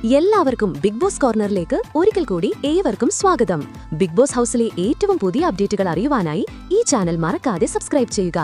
എല്ലാവർക്കും big boss കോർണറിലേക്ക് ഒരിക്കൽ കൂടി ഏവർക്കും സ്വാഗതം. ബിഗ് ബോസ് ഹൗസിലെ ഏറ്റവും പുതിയ അപ്ഡേറ്റുകൾ അറിയുവാനായി ഈ ചാനൽ മറക്കാതെ സബ്സ്ക്രൈബ് ചെയ്യുക.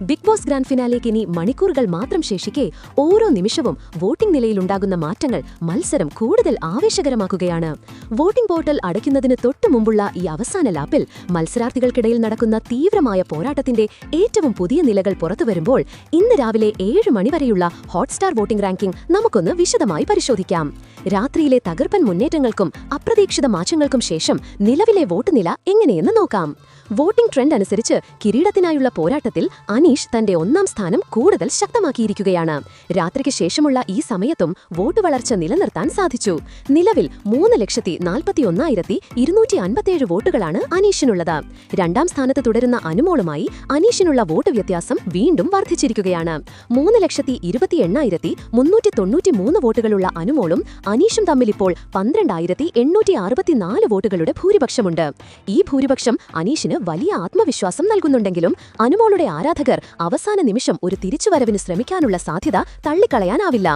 ബിഗ് ബോസ് ഗ്രാൻഡ് ഫിനാലേക്ക് ഇനി മണിക്കൂറുകൾ മാത്രം ശേഷിക്കെ ഓരോ നിമിഷവും വോട്ടിംഗ് നിലയിലുണ്ടാകുന്ന മാറ്റങ്ങൾ മത്സരം കൂടുതൽ ആവേശകരമാക്കുകയാണ്. വോട്ടിംഗ് പോർട്ടൽ അടയ്ക്കുന്നതിന് തൊട്ടു മുമ്പുള്ള ഈ അവസാന ലാപ്പിൽ മത്സരാർത്ഥികൾക്കിടയിൽ നടക്കുന്ന തീവ്രമായ പോരാട്ടത്തിന്റെ ഏറ്റവും പുതിയ നിലകൾ പുറത്തുവരുമ്പോൾ ഇന്ന് രാവിലെ 7 മണിവരെയുള്ള ഹോട്ട്സ്റ്റാർ വോട്ടിംഗ് റാങ്കിംഗ് നമുക്കൊന്ന് വിശദമായി പരിശോധിക്കാം. രാത്രിയിലെ തകർപ്പൻ മുന്നേറ്റങ്ങൾക്കും അപ്രതീക്ഷിത മാറ്റങ്ങൾക്കും ശേഷം നിലവിലെ വോട്ട് നില എങ്ങനെയെന്ന് നോക്കാം. വോട്ടിംഗ് ട്രെൻഡ് അനുസരിച്ച് കിരീടത്തിനായുള്ള പോരാട്ടത്തിൽ അനീഷ് തന്റെ 1ാം സ്ഥാനം കൂടുതൽ ശക്തമാക്കിയിരിക്കുകയാണ്. രാത്രിക്ക് ശേഷമുള്ള ഈ സമയത്തും വോട്ട് വളർച്ച നിലനിർത്താൻ സാധിച്ചു. നിലവിൽ 3,41,257 വോട്ടുകളാണ് അനീഷിനുള്ളത്. 2ാം സ്ഥാനത്ത് തുടരുന്ന അനുമോളുമായി അനീഷിനുള്ള വോട്ട് വ്യത്യാസം വീണ്ടും വർദ്ധിച്ചിരിക്കുകയാണ്. 3,78,393 വോട്ടുകളുള്ള അനുമോളും അനീഷും തമ്മിലിപ്പോൾ 12,864 വോട്ടുകളുടെ ഭൂരിപക്ഷമുണ്ട്. ഈ ഭൂരിപക്ഷം അനീഷിന് വലിയ ആത്മവിശ്വാസം നൽകുന്നുണ്ടെങ്കിലും അനുമോളുടെ ആരാധകർ അവസാന നിമിഷം ഒരു തിരിച്ചുവരവിന് ശ്രമിക്കാനുള്ള സാധ്യത തള്ളിക്കളയാനാവില്ല.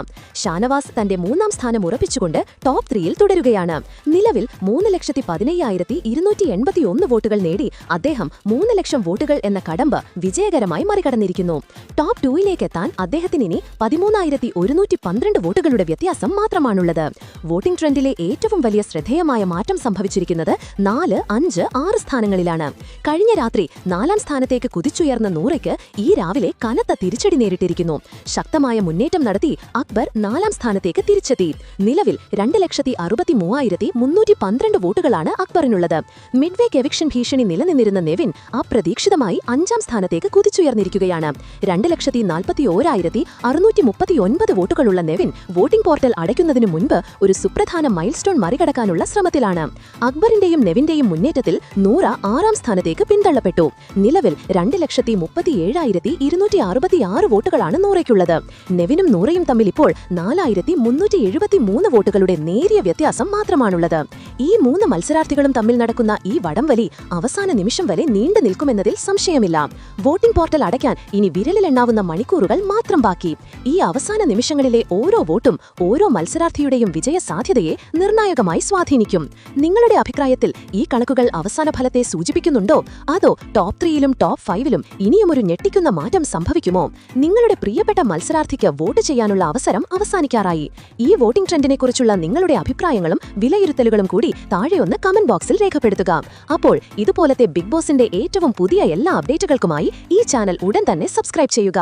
ഷാനവാസ് തന്റെ 3ാം സ്ഥാനം ഉറപ്പിച്ചുകൊണ്ട് ടോപ്പ് 3യിൽ തുടരുകയാണ്. നിലവിൽ 3,15,281 വോട്ടുകൾ നേടി അദ്ദേഹം 3 ലക്ഷം വോട്ടുകൾ എന്ന കടമ്പ് വിജയകരമായി മറികടന്നിരിക്കുന്നു. ടോപ്പ് 2യിലേക്ക് എത്താൻ അദ്ദേഹത്തിന് ഇനി 13,112 വോട്ടുകളുടെ വ്യത്യാസം മാത്രമാണുള്ളത്. വോട്ടിംഗ് ട്രെൻഡിലെ ഏറ്റവും വലിയ ശ്രദ്ധേയമായ മാറ്റം സംഭവിച്ചിരിക്കുന്നത് 4, 5, 6 സ്ഥാനങ്ങളിലാണ്. കഴിഞ്ഞ രാത്രി 4ാം സ്ഥാനത്തേക്ക് കുതിച്ചുയർന്ന നൂറയ്ക്ക് ഈ രാവിലെ കനത്ത തിരിച്ചടി നേരിട്ടിരിക്കുന്നു. ശക്തമായ മുന്നേറ്റം നടത്തി അക്ബർ 4ാം സ്ഥാനത്തേക്ക് തിരിച്ചെത്തി. നിലവിൽ 2,63,312 വോട്ടുകളാണ് അക്ബറിനുള്ളത്. മിഡ്വേക്ക് എവിക്ഷൻ ഭീഷണി നിലനിന്നിരുന്ന നെവിൻ അപ്രതീക്ഷിതമായി 5ാം സ്ഥാനത്തേക്ക് കുതിച്ചുയർന്നിരിക്കുകയാണ്. 2,41,639 വോട്ടുകളുള്ള നെവിൻ വോട്ടിംഗ് പോർട്ടൽ അടയ്ക്കുന്നതിന് മുൻപ് ഒരു സുപ്രധാന മൈൽസ്റ്റോൺ മറികടക്കാനുള്ള ശ്രമത്തിലാണ്. അക്ബറിന്റെയും നെവിന്റെയും മുന്നേറ്റത്തിൽ നൂറ 6ാം സ്ഥാനത്തേക്ക് പിന്തള്ളപ്പെട്ടു. നിലവിൽ 2,37,266 വോട്ടുകളാണ് നൂറയ്ക്കുള്ളത്. നെവിനും നൂറയും തമ്മിൽ ഇപ്പോൾ 4,373 വോട്ടുകളുടെ നേരിയ വ്യത്യാസം മാത്രമാണുള്ളത്. ഈ 3 മത്സരാർത്ഥികളും തമ്മിൽ നടക്കുന്ന ഈ വടംവലി അവസാന നിമിഷം വരെ നീണ്ടു നിൽക്കുമെന്നതിൽ സംശയമില്ല. വോട്ടിംഗ് പോർട്ടൽ അടയ്ക്കാൻ ഇനി വിരലിലെണ്ണാവുന്ന മണിക്കൂറുകൾ മാത്രം ബാക്കി. ഈ അവസാന നിമിഷങ്ങളിലെ ഓരോ വോട്ടും ഓരോ മത്സരാർത്ഥിയുടെയും വിജയ സാധ്യതയെ നിർണായകമായി സ്വാധീനിക്കും. നിങ്ങളുടെ അഭിപ്രായത്തിൽ ഈ കണക്കുകൾ അവസാന ഫലത്തെ സൂചിപ്പിക്കുന്നുണ്ടോ, അതോ ടോപ്പ് 3യിലും ടോപ്പ് 5ലും ഇനിയുമൊരു ഞെട്ടിക്കുന്ന മാറ്റം സംഭവിക്കുമോ? നിങ്ങളുടെ പ്രിയപ്പെട്ട മത്സരാർത്ഥിക്ക് വോട്ട് ചെയ്യാനുള്ള അവസരം അവസാനിക്കാറായി. ഈ വോട്ടിംഗ് ട്രെൻഡിനെക്കുറിച്ചുള്ള നിങ്ങളുടെ അഭിപ്രായങ്ങളും വിലയിരുത്തലുകളും കൂടി താഴെയൊന്ന് കമന്റ് ബോക്സിൽ രേഖപ്പെടുത്തുക. അപ്പോൾ ഇതുപോലത്തെ ബിഗ് ബോസിന്റെ ഏറ്റവും പുതിയ എല്ലാ അപ്ഡേറ്റുകൾക്കുമായി ഈ ചാനൽ ഉടൻ തന്നെ സബ്സ്ക്രൈബ് ചെയ്യുക.